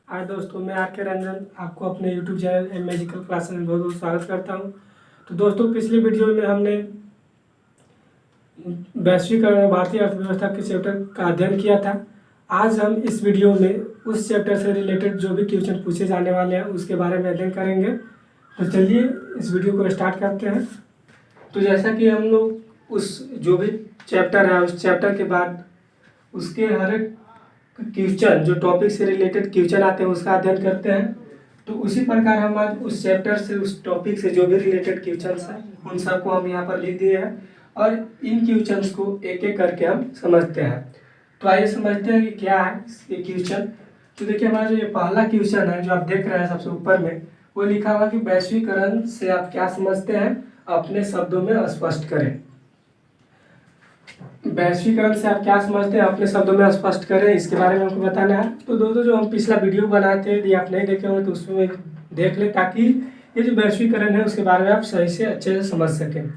हाय दोस्तों, मैं आर के रंजन आपको अपने YouTube channel M magical classes में बहुत बहुत स्वागत करता हूं। तो दोस्तों, पिछली वीडियो में हमने वैश्वीकरण और भारतीय अर्थव्यवस्था के चैप्टर का अध्ययन किया था। आज हम इस वीडियो में उस चैप्टर से रिलेटेड जो भी क्वेश्चन पूछे जाने वाले हैं उसके बारे में अध्ययन करेंगे। तो चलिए इस वीडियो को स्टार्ट करते हैं। तो जैसा कि हम लोग उस जो भी चैप्टर है उस चैप्टर के बाद उसके हर एक क्वेश्चन जो टॉपिक से रिलेटेड क्वेश्चन आते हैं उसका अध्ययन करते हैं। तो उसी प्रकार हम आज उस चैप्टर से उस टॉपिक से जो भी रिलेटेड क्वेश्चन हैं उन सबको हम यहाँ पर लिख दिए हैं और इन क्वेश्चंस को एक एक करके हम समझते हैं। तो आइए समझते हैं कि क्या है ये क्वेश्चन। तो देखिए, हमारा जो ये पहला क्वेश्चन है जो आप देख रहे हैं सबसे ऊपर में, वो लिखा हुआ कि वैश्वीकरण से आप क्या समझते हैं, अपने शब्दों में स्पष्ट करें। वैश्वीकरण से आप क्या समझते हैं, अपने शब्दों में स्पष्ट करें, इसके बारे में हमको बताना है। तो दोस्तों, जो हम पिछला वीडियो बनाए थे यदि आप नहीं देखे होंगे तो उसमें देख लें, ताकि ये जो वैश्वीकरण है उसके बारे में आप सही से अच्छे से समझ सकें।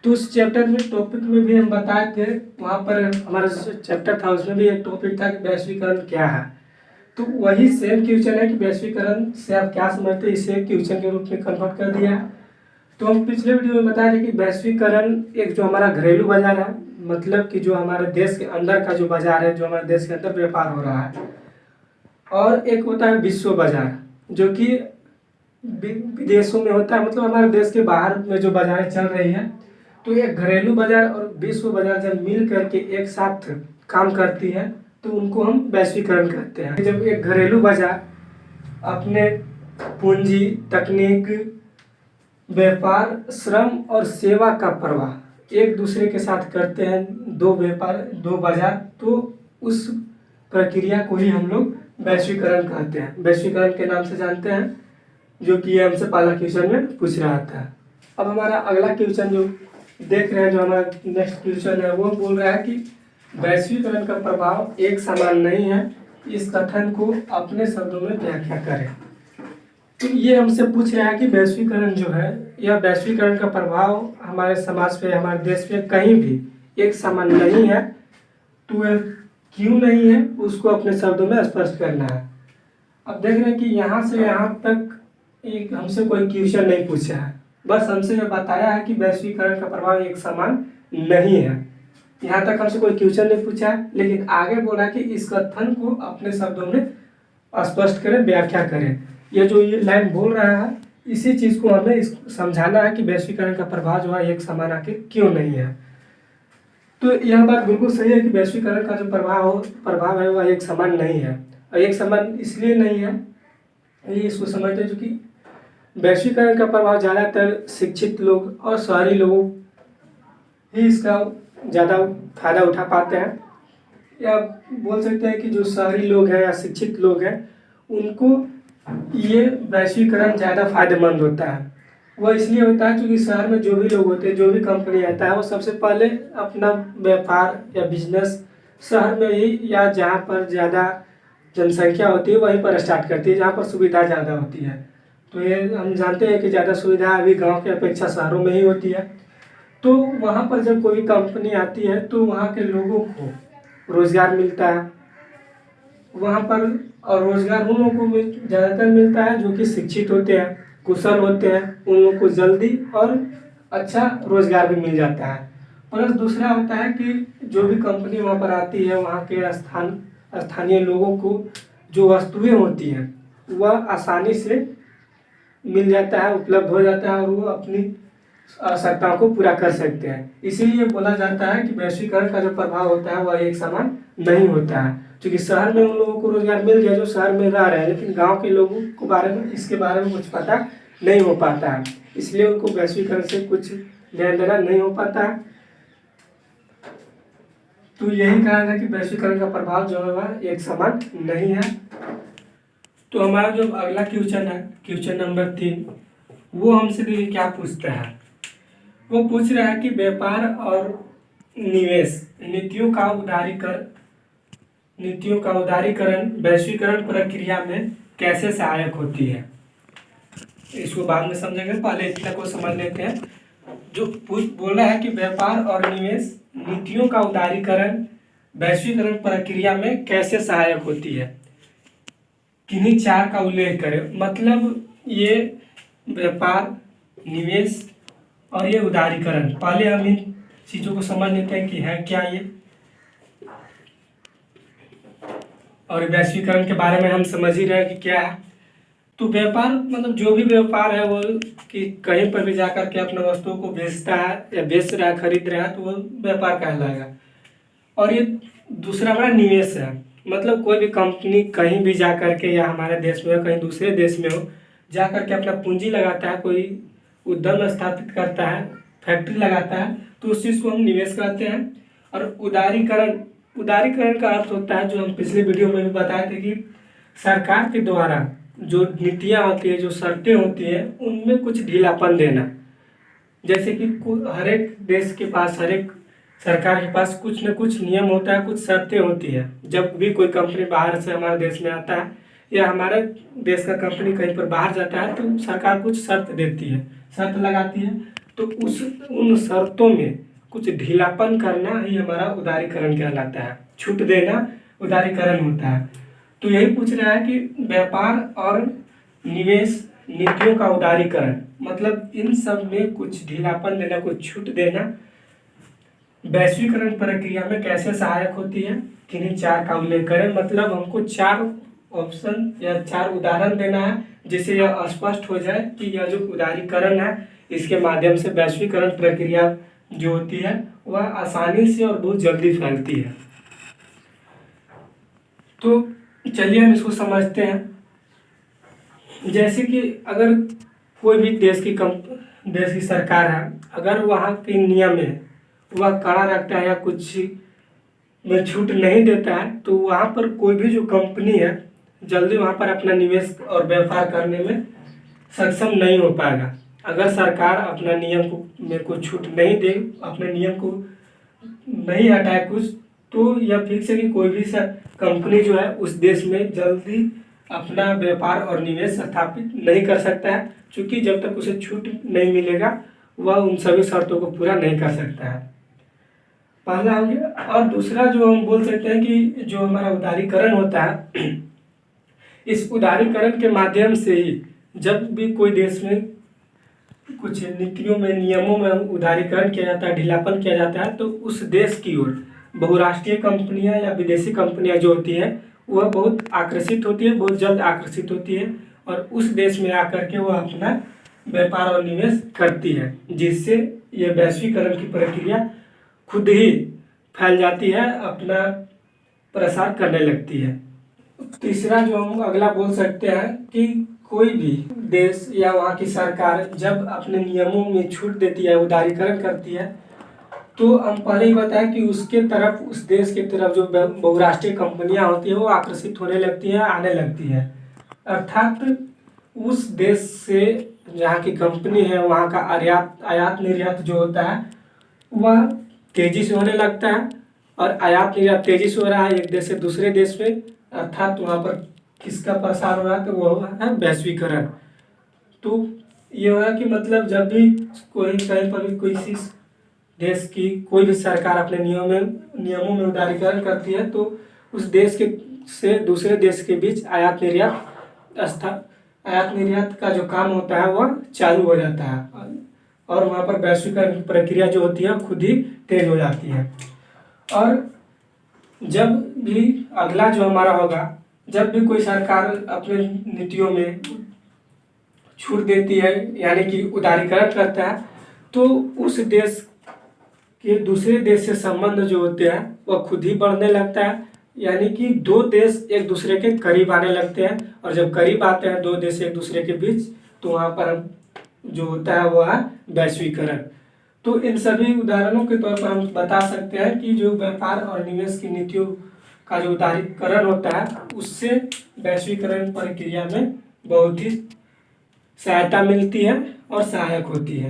तो उस चैप्टर में टॉपिक में भी हम बताए थे, वहाँ पर हमारा चैप्टर था उसमें भी एक टॉपिक था कि वैश्वीकरण क्या है। तो वही सेम क्वेश्चन है कि वैश्वीकरण से आप क्या समझते हैं, इसे क्वेश्चन के रूप में कन्वर्ट कर दिया है। तो हम पिछले वीडियो में बताए थे कि वैश्वीकरण एक जो हमारा घरेलू बाजार है, मतलब कि जो हमारे देश के अंदर का जो बाजार है, जो हमारे देश के अंदर व्यापार हो रहा है, और एक होता है विश्व बाजार जो कि विदेशों में होता है, मतलब हमारे देश के बाहर में जो बाजारें चल रही हैं। तो ये घरेलू बाजार और विश्व बाजार जब मिल करके एक साथ काम करती है तो उनको हम वैश्वीकरण कहते हैं। जब एक घरेलू बाजार अपने पूंजी, तकनीक, व्यापार, श्रम और सेवा का प्रवाह एक दूसरे के साथ करते हैं, दो बाजार, तो उस प्रक्रिया को ही हम लोग वैश्वीकरण कहते हैं। वैश्वीकरण के नाम से जानते हैं, जो कि हमसे पहला क्वेश्चन में पूछ रहा था। अब हमारा अगला क्वेश्चन जो देख रहे हैं, जो हमारा नेक्स्ट क्वेश्चन है, वो बोल रहा है कि वैश्वीकरण का प्रभाव एक समान नहीं है, इस कथन को अपने शब्दों में व्याख्या करें। तो ये हमसे पूछ रहा है कि वैश्वीकरण जो है, यह वैश्वीकरण का प्रभाव हमारे समाज पे, हमारे देश पे कहीं भी एक समान नहीं है, तो यह क्यों नहीं है उसको अपने शब्दों में स्पष्ट करना है। अब देख रहे हैं कि यहाँ से यहाँ तक एक हमसे कोई क्वेश्चन नहीं पूछा है, बस हमसे यह बताया है कि वैश्वीकरण का प्रभाव एक समान नहीं है। यहाँ तक हमसे कोई क्वेश्चन नहीं पूछा है, लेकिन आगे बोला कि इस कथन को अपने शब्दों में स्पष्ट करें, व्याख्या करें। ये जो ये लाइन बोल रहा है, इसी चीज़ को हमें समझाना है कि वैश्वीकरण का प्रभाव जो है एक समान आखिर क्यों नहीं है। तो यह बात बिल्कुल सही है कि वैश्वीकरण का जो प्रभाव है वह एक समान नहीं है, और एक समान इसलिए नहीं है, ये इसको समझते हैं क्योंकि वैश्वीकरण का प्रभाव ज़्यादातर शिक्षित लोग और शहरी लोगों ही इसका ज़्यादा फायदा उठा पाते हैं, या बोल सकते हैं कि जो शहरी लोग हैं या शिक्षित लोग हैं उनको ये वैश्वीकरण ज़्यादा फायदेमंद होता है। वो इसलिए होता है क्योंकि शहर में जो भी लोग होते हैं, जो भी कंपनी आता है, वो सबसे पहले अपना व्यापार या बिजनेस शहर में ही या जहाँ पर ज़्यादा जनसंख्या होती है वहीं पर स्टार्ट करती है, जहाँ पर सुविधा ज़्यादा होती है। तो ये हम जानते हैं कि ज़्यादा सुविधा अभी गाँव की अपेक्षा शहरों में ही होती है। तो वहाँ पर जब कोई कंपनी आती है तो वहाँ के लोगों को रोज़गार मिलता है वहाँ पर, और रोज़गार उन लोगों को ज़्यादातर मिलता है जो कि शिक्षित होते हैं, कुशल होते हैं, उन लोगों को जल्दी और अच्छा रोज़गार भी मिल जाता है। प्लस दूसरा होता है कि जो भी कंपनी वहाँ पर आती है, वहाँ के स्थानीय लोगों को जो वस्तुएं होती हैं वह आसानी से मिल जाता है, उपलब्ध हो जाता है, और वो अपनी आवश्यकताओं को पूरा कर सकते हैं। इसीलिए बोला जाता है कि वैश्वीकरण का जो प्रभाव होता है वह एक समान नहीं होता है, क्योंकि शहर में उन लोगों को रोजगार मिल गया जो शहर में रह रहे हैं, लेकिन गांव के लोगों को इसके बारे में कुछ पता नहीं हो पाता है, इसलिए उनको वैश्वीकरण से कुछ लेना देना नहीं हो पाता है। तो यही कारण है कि वैश्वीकरण का प्रभाव जो है वह एक समान नहीं है। तो हमारा जो अगला क्वेश्चन है, क्वेश्चन नंबर 3, वो हमसे देखिए क्या पूछता है। वो पूछ रहा है कि व्यापार और निवेश नीतियों का उदारीकरण वैश्वीकरण प्रक्रिया में कैसे सहायक होती है। इसको बाद में समझेंगे, पहले इतना को समझ लेते हैं। जो बोल रहा है कि व्यापार और निवेश नीतियों का उदारीकरण वैश्वीकरण प्रक्रिया में कैसे सहायक होती है, किन्हीं चार का उल्लेख करें। मतलब ये व्यापार, निवेश और ये उदारीकरण। पहले हम इन चीज़ों को समझ लेते हैं कि है क्या ये, और वैश्वीकरण के बारे में हम समझ ही रहे हैं कि क्या है। तो व्यापार मतलब जो भी व्यापार है वो कि कहीं पर भी जाकर के अपने वस्तुओं को बेचता है या बेच रहा है, खरीद रहा है, तो वो व्यापार कहलाएगा। और ये दूसरा हमारा निवेश है। मतलब कोई भी कंपनी कहीं भी जा कर के, या हमारे देश में हो कहीं दूसरे देश में हो, जा कर के अपना पूंजी लगाता है, कोई उद्यम स्थापित करता है, फैक्ट्री लगाता है, तो उस चीज़ को हम निवेश कहते हैं। और उदारीकरण, उदारीकरण का अर्थ होता है, जो हम पिछले वीडियो में भी बताए थे, कि सरकार के द्वारा जो नीतियाँ होती है, जो शर्तें होती है, उनमें कुछ ढीलापन देना। जैसे कि हर एक देश के पास, हर एक सरकार के पास कुछ न कुछ नियम होता है, कुछ शर्तें होती है। जब भी कोई कंपनी बाहर से हमारे देश में आता है, या हमारे देश का कंपनी कहीं पर बाहर जाता है, तो सरकार कुछ शर्त देती है, शर्त लगाती है। तो उन शर्तों में कुछ ढीलापन करना ही हमारा उदारीकरण कहलाता है। छूट देना उदारीकरण होता है। तो यही पूछ रहा है कि व्यापार और निवेश नीतियों का उदारीकरण, मतलब इन सब में कुछ ढीलापन देना, कुछ छूट देना वैश्वीकरण प्रक्रिया में कैसे सहायक होती है। किन्हीं चार का उल्लेख करें। मतलब हमको चार ऑप्शन या चार उदाहरण देना है, जिससे यह स्पष्ट हो जाए कि यह जो उदारीकरण है, इसके माध्यम से वैश्वीकरण प्रक्रिया जो होती है वह आसानी से और बहुत जल्दी फैलती है। तो चलिए हम इसको समझते हैं। जैसे कि अगर कोई भी देश की सरकार है, अगर वहाँ के नियम है वह कड़ा रखता है या कुछ में छूट नहीं देता है, तो वहाँ पर कोई भी जो कंपनी है जल्दी वहाँ पर अपना निवेश और व्यापार करने में सक्षम नहीं हो पाएगा। अगर सरकार अपना नियम को में कुछ छूट नहीं दे, अपने नियम को नहीं हटाए कुछ, तो यह फिक्स है कि कोई भी कंपनी जो है उस देश में जल्दी अपना व्यापार और निवेश स्थापित नहीं कर सकता है, क्योंकि जब तक उसे छूट नहीं मिलेगा वह उन सभी शर्तों को पूरा नहीं कर सकता है। पहला हो गया। और दूसरा जो हम बोल सकते हैं कि जो हमारा उदारीकरण होता है, इस उदारीकरण के माध्यम से ही जब भी कोई देश में कुछ नीतियों में, नियमों में उदारीकरण किया जाता है, ढीलापन किया जाता है, तो उस देश की ओर बहुराष्ट्रीय कंपनियां या विदेशी कंपनियां जो होती हैं वह बहुत आकर्षित होती है, बहुत जल्द आकर्षित होती है, और उस देश में आकर के वह अपना व्यापार और निवेश करती है, जिससे यह वैश्वीकरण की प्रक्रिया खुद ही फैल जाती है, अपना प्रसार करने लगती है। तीसरा जो हम अगला बोल सकते हैं कि कोई भी देश या वहाँ की सरकार जब अपने नियमों में छूट देती है, उदारीकरण करती है, तो हम पहले ही बताया कि उसके तरफ, उस देश की तरफ जो बहुराष्ट्रीय कंपनियां होती है वो आकर्षित होने लगती हैं, आने लगती है। अर्थात उस देश से जहाँ की कंपनी है वहाँ का आयात निर्यात जो होता है वह तेजी से होने लगता है। और आयात निर्यात तेजी से हो रहा है एक देश से दूसरे देश में, अर्थात वहाँ पर किसका प्रसार हो रहा है, तो वह है वैश्वीकरण। तो ये हुआ कि मतलब जब भी कोई कहीं पर भी कोई देश की कोई भी सरकार अपने नियमों में उदारीकरण करती है, तो उस देश के से दूसरे देश के बीच आयात निर्यात का जो काम होता है वह चालू हो जाता है, और वहाँ पर वैश्वीकरण प्रक्रिया जो होती है खुद ही तेज हो जाती है। और जब भी अगला जो हमारा होगा, जब भी कोई सरकार अपने नीतियों में छूट देती है यानी कि उदारीकरण करता है, तो उस देश के दूसरे देश से संबंध जो होते हैं वह खुद ही बढ़ने लगता है, यानी कि दो देश एक दूसरे के करीब आने लगते हैं। और जब करीब आते हैं दो देश एक दूसरे के बीच, तो वहाँ पर जो होता है वह है वैश्वीकरण। तो इन सभी उदाहरणों के तौर पर हम बता सकते हैं कि जो व्यापार और निवेश की नीतियों का जो उदारीकरण होता है उससे वैश्वीकरण प्रक्रिया में बहुत ही सहायता मिलती है और सहायक होती है।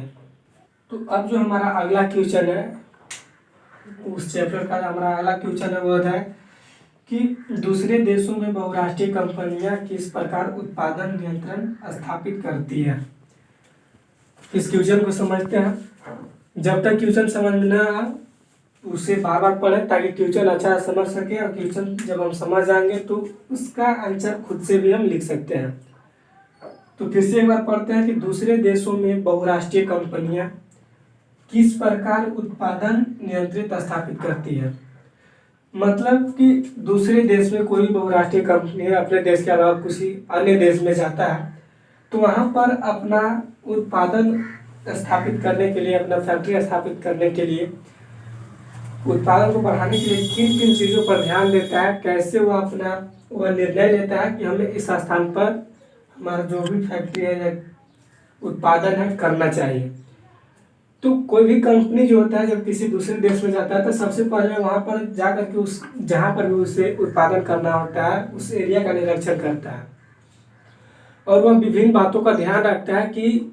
तो अब जो हमारा अगला क्वेश्चन है, उस चैप्टर का हमारा अगला क्वेश्चन है वो है कि दूसरे देशों में बहुराष्ट्रीय कंपनियां किस प्रकार उत्पादन नियंत्रण स्थापित करती है। इस क्वेश्चन को समझते हैं। जब तक क्वेश्चन समझ में न आए उसे बार बार पढ़ें ताकि क्वेश्चन अच्छा समझ सके, और क्वेश्चन जब हम समझ जाएंगे तो उसका आंसर खुद से भी हम लिख सकते हैं। तो फिर से एक बार पढ़ते हैं कि दूसरे देशों में बहुराष्ट्रीय कंपनियां किस प्रकार उत्पादन नियंत्रित स्थापित करती है। मतलब कि दूसरे देश में कोई बहुराष्ट्रीय कंपनी अपने देश के अलावा किसी अन्य देश में जाता है तो वहाँ पर अपना उत्पादन स्थापित करने के लिए, अपना फैक्ट्री स्थापित करने के लिए, उत्पादन को बढ़ाने के लिए किन किन चीज़ों पर ध्यान देता है, कैसे वह निर्णय लेता है कि हमें इस स्थान पर हमारा जो भी फैक्ट्री है या उत्पादन है करना चाहिए। तो कोई भी कंपनी जो होता है जब किसी दूसरे देश में जाता है तो सबसे पहले वहाँ पर जा कर के उस जहाँ पर भी उसे उत्पादन करना होता है उस एरिया का निरीक्षण करता है, और वह विभिन्न बातों का ध्यान रखता है कि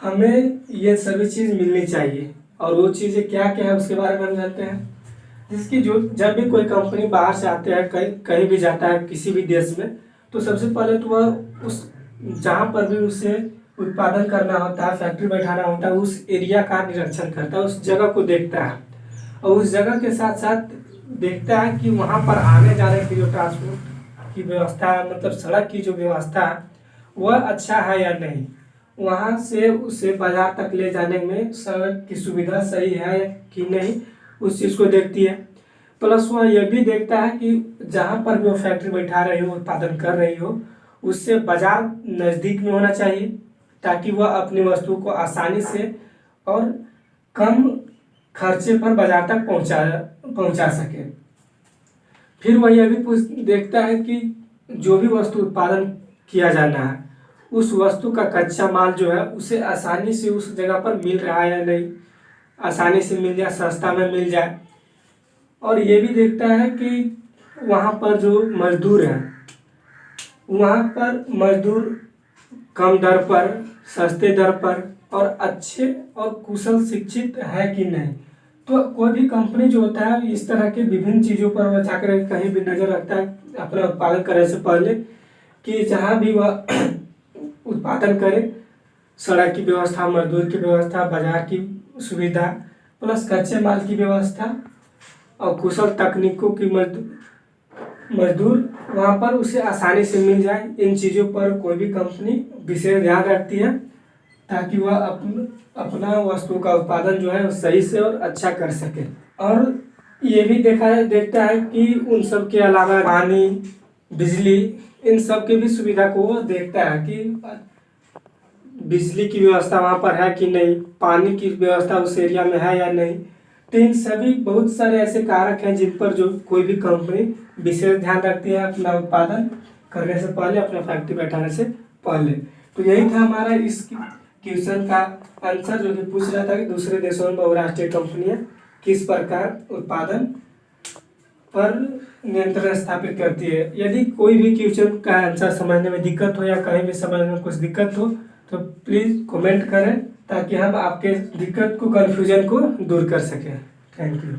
हमें ये सभी चीज़ मिलनी चाहिए, और वो चीज़ें क्या क्या है उसके बारे में हम जानते हैं। जिसकी जो जब भी कोई कंपनी बाहर से आते हैं, कहीं भी जाता है किसी भी देश में, तो सबसे पहले तो वह उस जहाँ पर भी उसे उत्पादन करना होता है, फैक्ट्री बैठाना होता है, उस एरिया का निरीक्षण करता है, उस जगह को देखता है, और उस जगह के साथ साथ देखता है कि वहाँ पर आने जाने की जो ट्रांसपोर्ट की व्यवस्था है, मतलब सड़क की जो व्यवस्था है वह अच्छा है या नहीं, वहाँ से उसे बाजार तक ले जाने में सड़क की सुविधा सही है कि नहीं, उस चीज़ को देखती है। प्लस वह यह भी देखता है कि जहाँ पर भी वो फैक्ट्री बैठा रही हो, उत्पादन कर रही हो, उससे बाजार नज़दीक में होना चाहिए ताकि वह अपनी वस्तु को आसानी से और कम खर्चे पर बाजार तक पहुँचा सके। फिर वह यह भी देखता है कि जो भी वस्तु उत्पादन किया जाना है उस वस्तु का कच्चा माल जो है उसे आसानी से उस जगह पर मिल रहा है या नहीं, आसानी से मिल जाए, सस्ता में मिल जाए। और ये भी देखता है कि वहाँ पर जो मजदूर हैं वहाँ पर मजदूर कम दर पर, सस्ते दर पर और अच्छे और कुशल शिक्षित है कि नहीं। तो कोई भी कंपनी जो होता है इस तरह के विभिन्न चीज़ों पर वह जाकर कहीं भी नज़र रखता है अपना उत्पादन करने से पहले कि जहाँ भी वह उत्पादन करे सड़क की व्यवस्था, मजदूर की व्यवस्था, बाजार की सुविधा, प्लस कच्चे माल की व्यवस्था और कुशल तकनीकों की मजदूर वहाँ पर उसे आसानी से मिल जाए। इन चीज़ों पर कोई भी कंपनी विशेष ध्यान रखती है ताकि वह अपना वस्तु का उत्पादन जो है सही से और अच्छा कर सके। और ये भी देखता है कि उन सब के अलावा पानी, बिजली, इन सब की भी सुविधा को वो देखता है कि बिजली की व्यवस्था वहाँ पर है कि नहीं, पानी की व्यवस्था उस एरिया में है या नहीं। तो इन सभी बहुत सारे ऐसे कारक हैं जिन पर जो कोई भी कंपनी विशेष ध्यान रखती है अपना उत्पादन करने से पहले, अपना फैक्ट्री बैठाने से पहले। तो यही था हमारा इस क्वेश्चन का आंसर जो कि पूछ रहा था कि दूसरे देशों में बहुराष्ट्रीय कंपनियां किस प्रकार उत्पादन पर नियंत्रण स्थापित करती है। यदि कोई भी क्वेश्चन का आंसर समझने में दिक्कत हो या कहीं भी समझने में कुछ दिक्कत हो तो प्लीज़ कमेंट करें ताकि हम आपके दिक्कत को, कन्फ्यूजन को दूर कर सकें। Thank you.